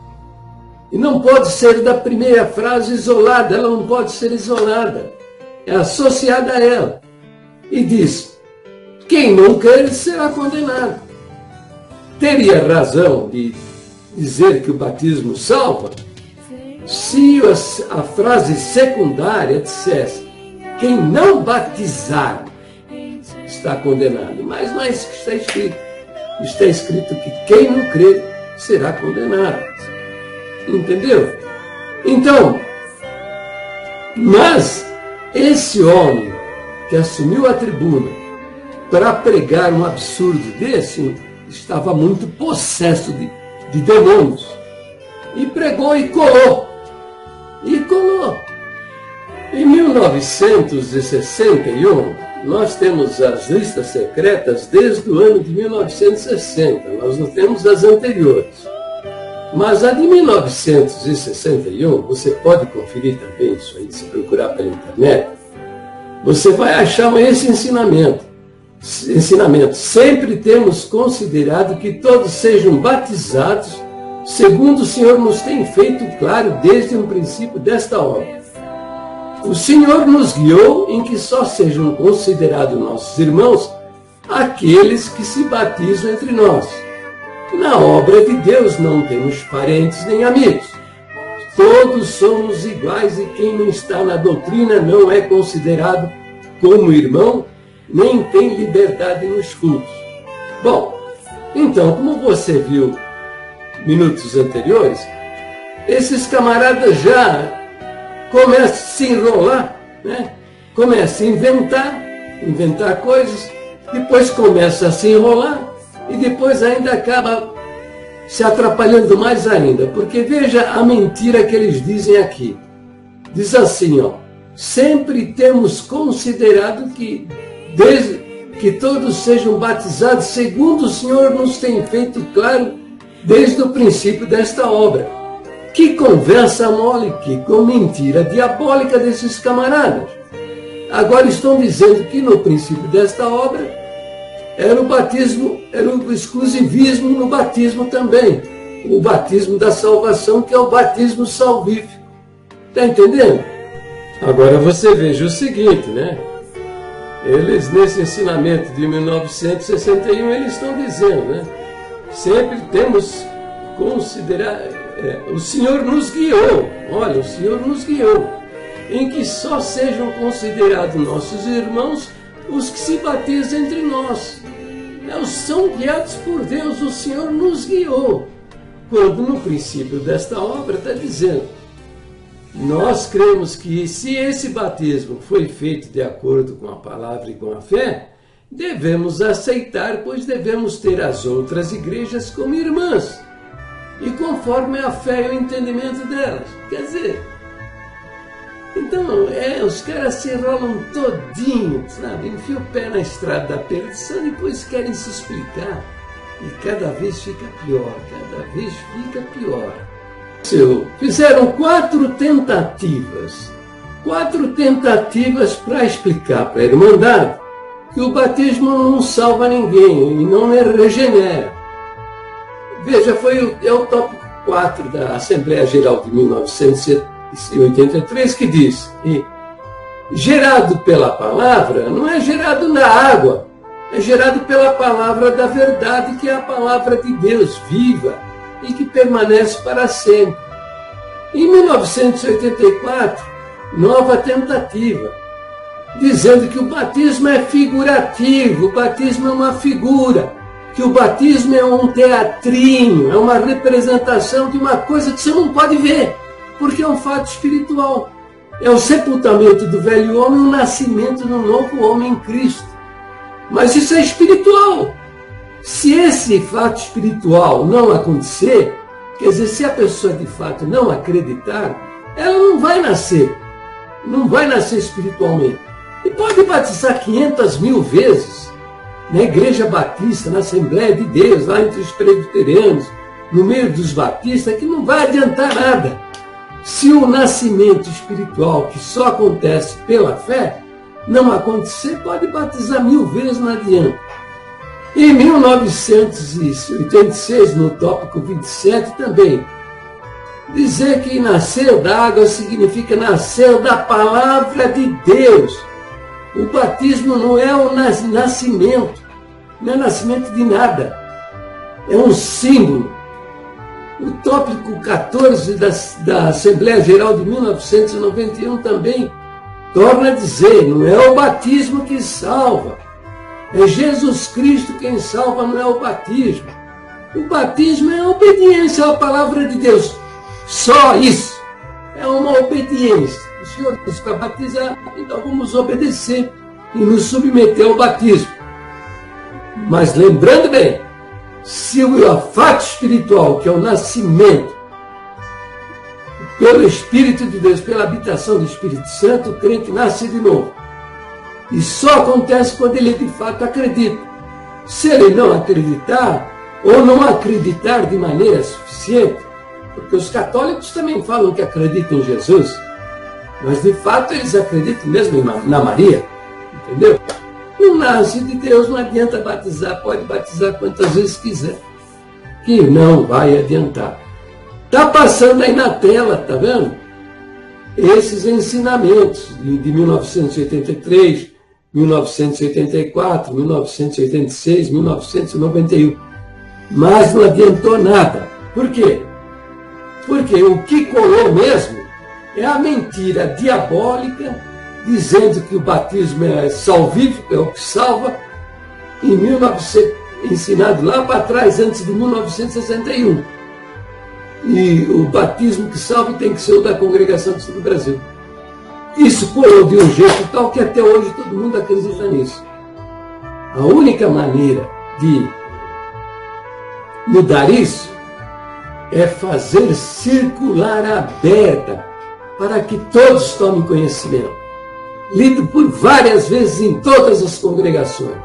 E não pode ser da primeira frase isolada, ela não pode ser isolada, é associada a ela. E diz, quem não crer será condenado. Teria razão de dizer que o batismo salva se a frase secundária dissesse, quem não batizar está condenado. Mas não é isso que está escrito. Está escrito que quem não crer será condenado. Entendeu? Então, mas esse homem que assumiu a tribuna para pregar um absurdo desse, estava muito possesso de demônios. E pregou e colou. Em 1961, nós temos as listas secretas desde o ano de 1960. Nós não temos as anteriores. Mas a de 1961, você pode conferir também isso aí, se procurar pela internet, você vai achar esse ensinamento. Sempre temos considerado que todos sejam batizados, segundo o Senhor nos tem feito claro desde o princípio desta obra. O Senhor nos guiou em que só sejam considerados nossos irmãos aqueles que se batizam entre nós. Na obra de Deus não temos parentes nem amigos. Todos somos iguais e quem não está na doutrina não é considerado como irmão, nem tem liberdade nos cultos. Bom, então, como você viu minutos anteriores, esses camaradas já começam a se enrolar, né? Começam a inventar coisas, depois começa a se enrolar e depois ainda acaba se atrapalhando mais ainda, porque veja a mentira que eles dizem aqui. Diz assim, sempre temos considerado que desde que todos sejam batizados, segundo o Senhor nos tem feito claro desde o princípio desta obra. Que conversa mole, que com mentira diabólica desses camaradas. Agora estão dizendo que no princípio desta obra era o batismo, era o exclusivismo no batismo também. O batismo da salvação, que é o batismo salvífico. Está entendendo? Agora você veja o seguinte, né? Eles, nesse ensinamento de 1961, eles estão dizendo, né? Sempre temos considerar, o Senhor nos guiou, olha, o Senhor nos guiou, em que só sejam considerados nossos irmãos os que se batizam entre nós. São guiados por Deus, o Senhor nos guiou. Quando no princípio desta obra está dizendo, nós cremos que se esse batismo foi feito de acordo com a palavra e com a fé, devemos aceitar, pois devemos ter as outras igrejas como irmãs, e conforme a fé e o entendimento delas. Quer dizer, Então, os caras se enrolam todinho, sabe? Enfiam o pé na estrada da perdição e depois querem se explicar. E cada vez fica pior, cada vez fica pior. Fizeram 4 tentativas para explicar para a Irmandade que o batismo não salva ninguém e não regenera. Veja, é o tópico 4 da Assembleia Geral de 1983 que diz que gerado pela palavra não é gerado na água, é gerado pela palavra da verdade, que é a palavra de Deus viva e que permanece para sempre. Em 1984, nova tentativa, dizendo que o batismo é figurativo, o batismo é uma figura, que o batismo é um teatrinho, é uma representação de uma coisa que você não pode ver, porque é um fato espiritual. É o sepultamento do velho homem e o nascimento do novo homem em Cristo. Mas isso é espiritual. Se esse fato espiritual não acontecer, quer dizer, se a pessoa de fato não acreditar, ela não vai nascer espiritualmente. E pode batizar 500.000 vezes na Igreja Batista, na Assembleia de Deus, lá entre os presbiterianos, no meio dos batistas, que não vai adiantar nada. Se o nascimento espiritual, que só acontece pela fé, não acontecer, pode batizar 1000 vezes, não adianta. Em 1986, no tópico 27 também, dizer que nascer da água significa nascer da palavra de Deus. O batismo não é o nascimento, não é nascimento de nada, é um símbolo. O tópico 14 da Assembleia Geral de 1991 também torna a dizer, não é o batismo que salva, é Jesus Cristo quem salva, não é o batismo. O batismo é a obediência à palavra de Deus, só isso, é uma obediência. O Senhor disse para batizar, então vamos obedecer e nos submeter ao batismo. Mas lembrando bem, se o fato espiritual, que é o nascimento, pelo Espírito de Deus, pela habitação do Espírito Santo, o crente nasce de novo. E só acontece quando ele de fato acredita. Se ele não acreditar, ou não acreditar de maneira suficiente, porque os católicos também falam que acreditam em Jesus, mas de fato eles acreditam mesmo na Maria, entendeu? Não nasce de Deus, não adianta batizar, pode batizar quantas vezes quiser, que não vai adiantar. Está passando aí na tela, tá vendo? Esses ensinamentos de 1983, 1984, 1986, 1991. Mas não adiantou nada. Por quê? Porque o que colou mesmo é a mentira diabólica, dizendo que o batismo é salvífico, é o que salva, ensinado lá para trás, antes de 1961. E o batismo que salva tem que ser o da Congregação do Sul do Brasil. Isso colou de um jeito tal que até hoje todo mundo acredita nisso. A única maneira de mudar isso é fazer circular a beta para que todos tomem conhecimento. Lido por várias vezes em todas as congregações.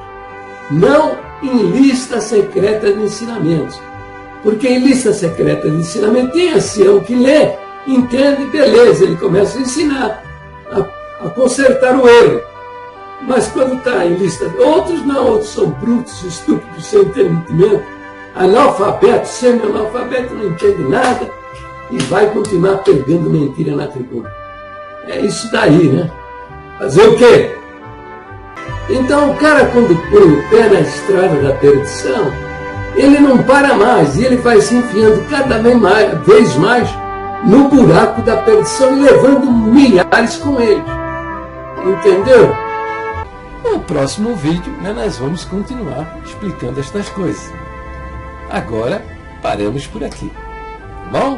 Não em lista secreta de ensinamentos. Porque em lista secreta de ensinamento tem ancião que lê, entende, beleza, ele começa a ensinar, a consertar o erro. Mas quando está em lista, outros não, outros são brutos, estúpidos, sem entendimento, analfabeto, semi-analfabeto, não entende nada e vai continuar pegando mentira na tribuna. É isso daí, né? Fazer o quê? Então o cara, quando põe o pé na estrada da perdição, ele não para mais, e ele vai se enfiando cada vez mais no buraco da perdição e levando milhares com ele. Entendeu? No próximo vídeo, nós vamos continuar explicando estas coisas. Agora, paramos por aqui. Tá bom?